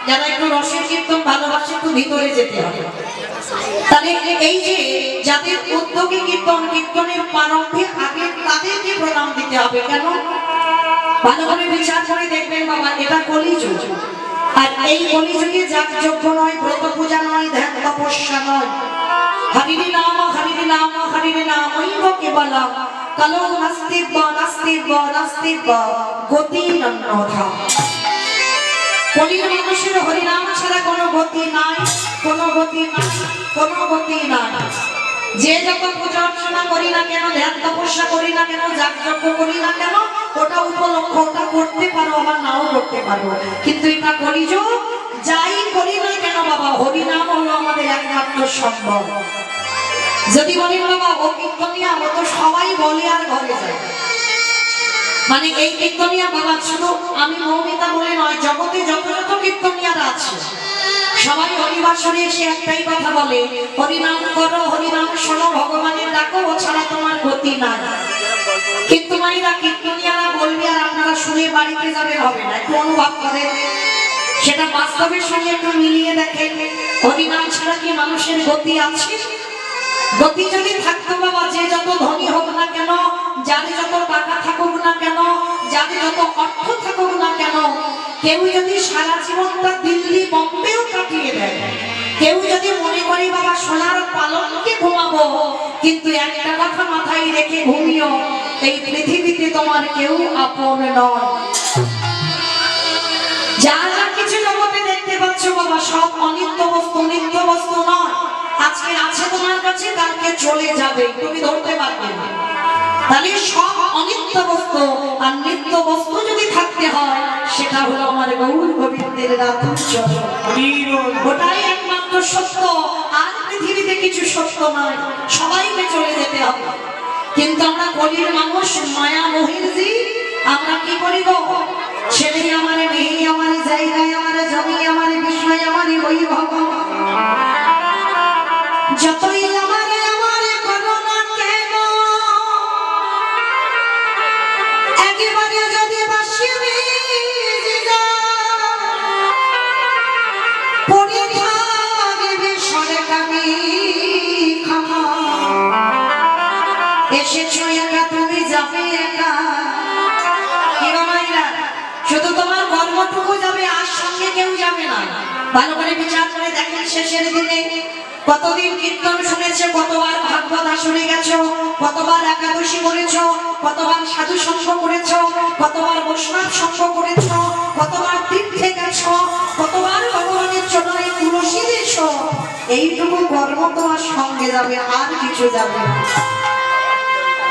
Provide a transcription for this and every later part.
যারা একটু রসের কীর্তন ভালোবাসে একটু ভিতরে যেতে হবে। তাহলে এই যে যাদের উদ্যোগে কীর্তনের প্রারম্ভে আগে তাদেরকে প্রণাম দিতে হবে। কেন? ভালো করে বিচার করে দেখবেন বাবা, এটা কলিযুগ। আর এই কলিযুগে যাগযজ্ঞ নয়, ব্রত পূজা নয়, ধ্যান তপস্যা নয়, হরির নাম হরির নাম হরির নাম ঐব কেবলম কালো নাস্তিব নাস্তিব নাস্তিব গতি নন্যথা। কলির মানুষের হরিনাম ছাড়া কোনো গতি নাই, কোনো গতি নাই, কোনো গতি নাই। যে যত পূজা অর্চনা করি না কেন, ধ্যান তপস্যা করি না কেন, যাগযজ্ঞ করি না কেন, ওটা উপলক্ষ, ওটা করতে পারো আবার নাও করতে পারো, কিন্তু এটা কলিযুগ। যাই করি না কেন বাবা, হরিনাম হলো আমাদের একমাত্র সম্ভব। যদি বলেন বাবা ও কীর্তনিয়া, ও তো সবাই বলে আর ঘরে যায়, মানে এই কীর্তনিয়া বাবা শুধু আমি মৌমিতা বলে নয়, জগতে যত যত কীর্তনিয়ারা আছে সবাই হরিবাসরে এসে একটাই কথা বলে, হরিনাম করো, হরিনাম শোনো, ভগবানের ডাকো, ও ছাড়া তোমার গতি নাই। কিন্তু মাইরা কীর্তনিয়ারা বলবে আর আপনারা শুনে বাড়িতে যাবেন, হবে না। একটু অনুভব করেন, সেটা বাস্তবের সঙ্গে একটু মিলিয়ে দেখেন। হরিনাম ছাড়া কি মানুষের গতি আছে? গতি যদি থাকতো বাবা, যে যত ধনী হোক না কেন, যার যত টাকা থাকুক না কেন, যার যত অর্থ থাকুক না কেন, কেউ যদি সারা জীবনটা দিল্লি বম্বেও কাটিয়ে দেয়, কেউ যদি মনে করে বাবা সোনার পালঙ্কে ঘুমাবো, কিন্তু একটা কথা মাথায় রেখে ঘুমিও, এই পৃথিবীতে তোমার কেউ আপন নয়। যা যা কিছু জগতে দেখতে পাচ্ছ বাবা, সব অনিত্য বস্তু, নিত্য বস্তু নয়। আজকে আছে তোমার কাছে, কালকে চলে যাবে, তুমি ধরতে পারবে না। তাহলে সব অনিত্য বস্তু, আর নিত্য বস্তু যদি থাকতে হয়, সেটা হলো আমার গৌর গোবিন্দের রাতুচ্য, ওটাই একমাত্র সত্য। আর পৃথিবীতে কিছু সত্য নয়, সবাইকে চলে যেতে হবে। কিন্তু আমরা কলির মানুষ, মায়া মোহের জি, আমরা কি করিব? ছেলে আমার, মেয়ে আমার, জায়গায় আমার, জমি আমার, বিষয় আমার, বৈভব যতই আমার আমার করো না কেন, একেবারে যদি বাসি পড়ে থাকবে সরকারি ক্ষমা, এসেছো একা তুমি যাবে একা। শুধু তোমার কর্মটুকু যাবে, আর সঙ্গে কেউ যাবে না। ভালো করে বিচার করে দেখেন, শেষের দিনে কতদিন কীর্তন শুনেছো, কতবার ভাগবত আসরে গেছো, কতবার একাদশী করেছো, কতবার সাধু সঙ্গ করেছো, কতবার বৈষ্ণব সঙ্গ করেছো, কতবার তীর্থে গেছো, কতবার ভগবানের চরণে তুলসী দিয়েছো। এইটুকু কর্ম তোমার সঙ্গে যাবে, আর কিছু যাবে না।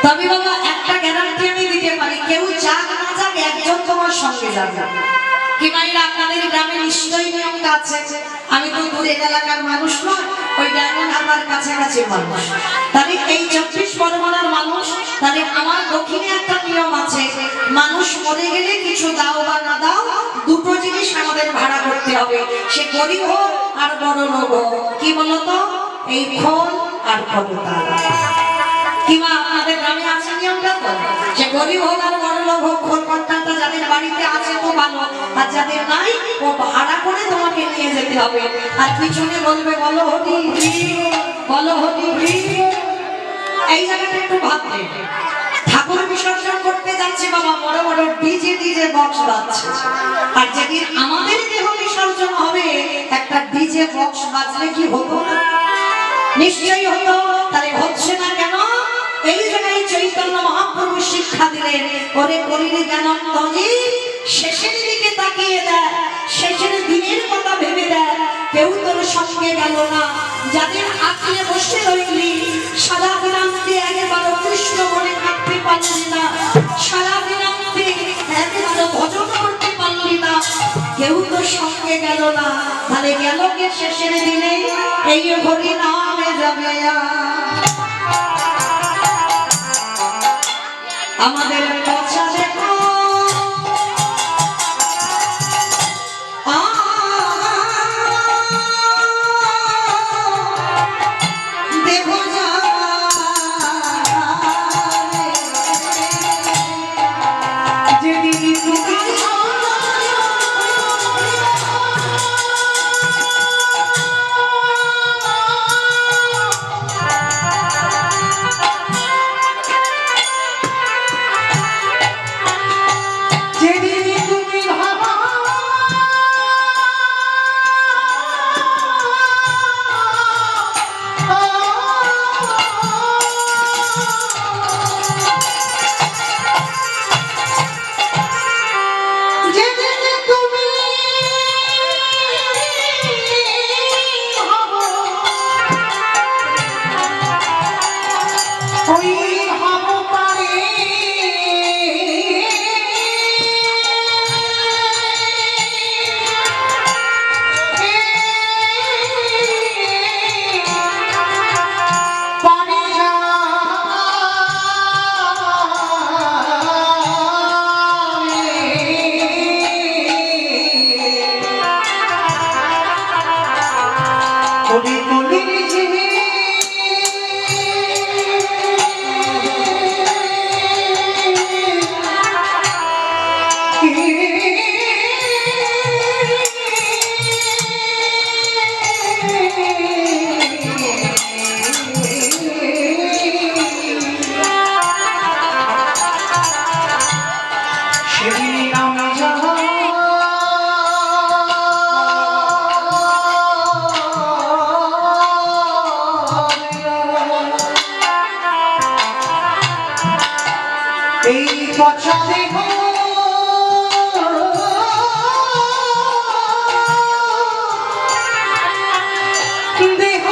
তবে বাবা একটা গ্যারান্টি আমি দিতে পারি, কেউ যাক না যাক, একজন তোমার সঙ্গে যাবে। কি মাইরা আপনাদের গ্রামে নিশ্চয়ই নিয়মটা আছে। আমি তো দূরের এলাকার মানুষ নয়, ওই ডায়মন্ড হারবার কাছাকাছি মানুষ। তাহলে এই 24 পরগনার মানুষ, তাহলে আমার দক্ষিণে একটা নিয়ম আছে, মানুষ মরে গেলে কিছু দাও বা না দাও, দুটো জিনিস আমাদের ভাড়া করতে হবে, সে গরিব হোক আর বড় লোক হোক। কি বলতো? এই খোল আর কবুতর। কিংবা আপনাদের গ্রামে আছে নিয়মটা তো, সে গরিব হোক আর বড় লোক হোক, খোল কর্তাটা যাদের বাড়িতে আছে তো ভালো, আর যাদের নাই ও ভাড়া করে তোমাকে নিয়ে যেতে হবে। আর পিছনে বলবে বলো হরি বলো হরি। এই জায়গাটা একটু ভাববে, ঠাকুর বিসর্জন করতে যাচ্ছে বাবা, বড় বড় ডিজে বক্স বাজছে, আর যেদিন আমাদের দেহ বিসর্জন হবে একটা ডিজে বক্স বাজলে কি হতো? নিশ্চয়ই হতো। তাহলে হচ্ছে না কেন? এই জায়গায় চৈতন্য মহাপ্রভু শিক্ষা দিলেন, ওরে কলির জ্ঞানন্তজি, শেষের দিকে তাকিয়ে দেয়, শেষের দিনের কথা ভেবে দেয়, কেউ তোর সঙ্গে গেল না। যাদের আঁকড়ে বসে রইলি, সারা দিনান্তে একবারও কৃষ্ণ বলে কাটতে পারলি না, সারা দিনান্তে একবারও ভজন করতে পারলি না, কেউ তোর সঙ্গে গেল না। তাহলে গেল কে শেষের দিনে? এই হরি নামে যাবে আমাদের কথা দেখো। দেখো যা যেদিন ওই হব পারে এই পচা দেহ দেহ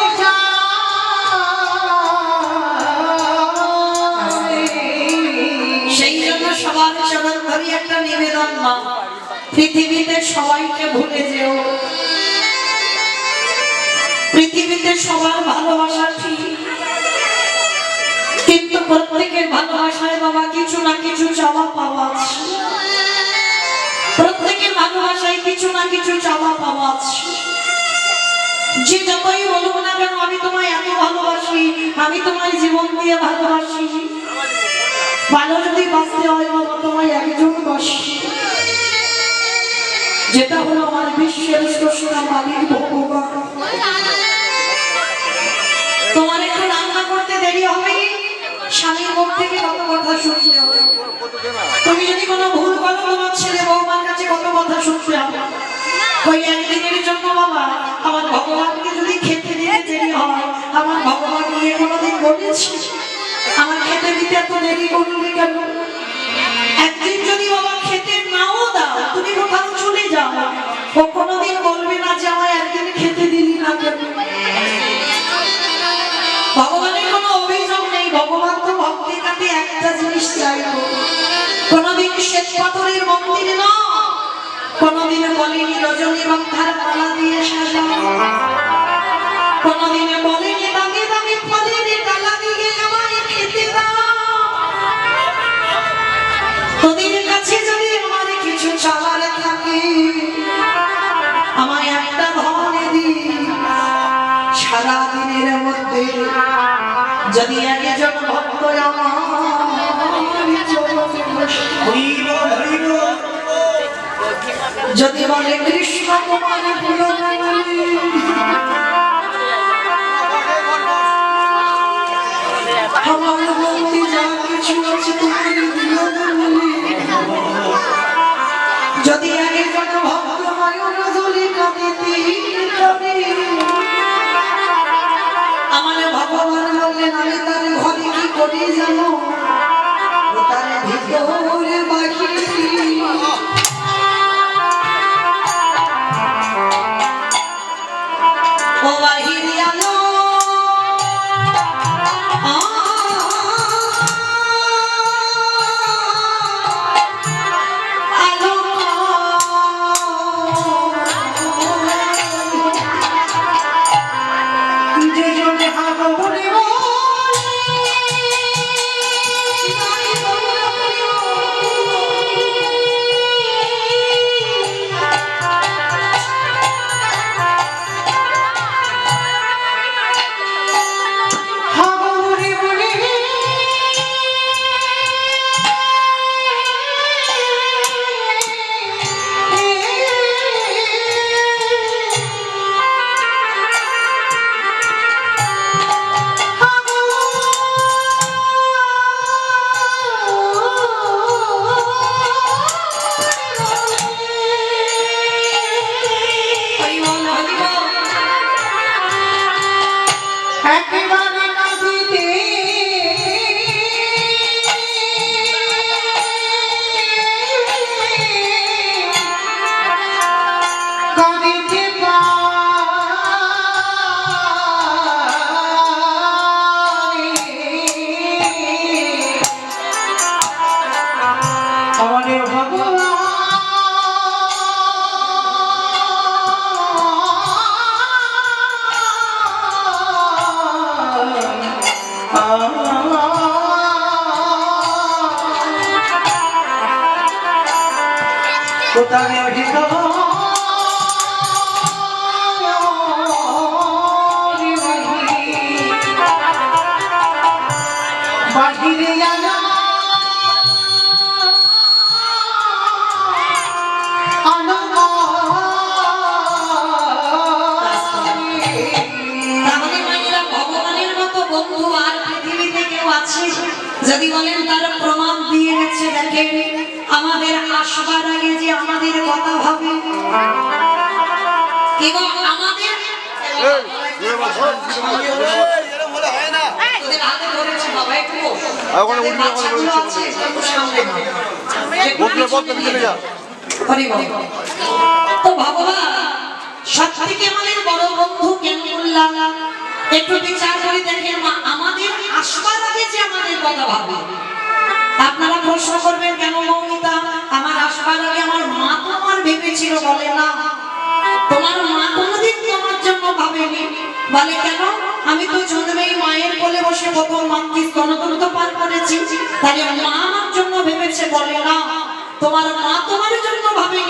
সেই জন্য সবার চরণ ধরি একটা নিবেদন মা, পৃথিবীতে সবাইকে ভুলে যেও। পৃথিবীতে সবার ভালোবাসা ঠিক, কিন্তু প্রত্যেকের ভালোবাসায় বাবা কিছু না কিছু চাওয়া পাওয়া আছে। প্রত্যেকের ভালোবাসায় কিছু না কিছু চাওয়া পাওয়া আছে। যে যতই বলুক না কেন আমি তোমায় এত ভালোবাসি, আমি তোমায় জীবন দিয়ে ভালোবাসি, ভালো যদি বাঁচতে হয় বাবা তোমায় একজন বাসি, যেটা হলো আমার বিশ্বের স্রষ্টা মালিক ভগবান। তোমার একটু রান্না করতে দেরি হবে, স্বামীর মুখ থেকে কত কথা শুনতে হবে। তুমি যদি কোনো ভুল করো তোমার ছেলে বৌমার কাছে কত কথা শুনতে হবে। ওই একদিনের জন্য বাবা আমার ভগবানকে যদি খেতে দিতে দেরি হয়, আমার ভগবান নিয়ে কোনোদিন বলেছি আমার খেতে দিতে এত দেরি করলি কেন? একদিন যদি বাবা খেতে নাও দাও, তুমি কোথাও চলে যাও, ও কোনোদিন বলবে না যে আমার একদিন খেতে দিলি না কেন। ভগবানের কোনো অভিযোগ নেই, ভগবান তো ভক্তের কাছে একটা জিনিস চাইবো। কোনোদিন শ্বেত পাথরের মন্দির না, কোনোদিন বলেনি রজনীগন্ধার মালা দিয়ে সাজাও, কোনোদিন বলেনি দামি দামি ফলের ডালা দিয়ে আমায় খেতে দাও। তোদের কাছে যদি আমার কিছু চাওয়ার থাকে, আমায় একটা ধন দি। সারা দিনের মধ্যে যদি একজন ভক্ত যদি বলে কৃষ্ণ তোমার আমার বলতে যা কিছু আছে তোমার যদি একজন ভক্ত নয়ন জলে কাঁদিতে আমার ভগবান বললেন আমি তার ঘরে কি করি জানো, তার ভিতরে বাহিরে ও বাহিরে আলো কোথায় অধিক বাহিরে জানা তাহলে মায়েরা ভগবানের মতো বন্ধু আর পৃথিবীতে কেউ আছে? যদি বলেন তার প্রমাণ দিয়ে গেছে, দেখেন আমাদের আসবার আগে যে আমাদের কথা ভাবে এবং আমাদের তোদের হাতে ধরেছে বাবা, একটু যাদের বাচ্চাগুলো আছে, একটু সামনে নাও। হরি বল। তো ভগবান সবথেকে আমাদের বড় বন্ধু কেন বললাম, একটু বিচার করে দেখেন মা, আমাদের আসবার আগে যে আমাদের কথা ভাবে। আপনারা প্রশ্ন করবেন কেন মৌমিতা, আমার আসবার আগে আমার মা তো আমার ভেবেছিল, বলে না তোমার মা কোনোদিন তোমার জন্য ভাবেনি। বলে কেন, আমি তো জন্মেই মায়ের কোলে বসে প্রথম মাতৃস্তনতন তো পার করেছি, তাহলে মা আমার জন্য ভেবেছে। বলে না, তোমার মা তোমার জন্য ভাবেনি।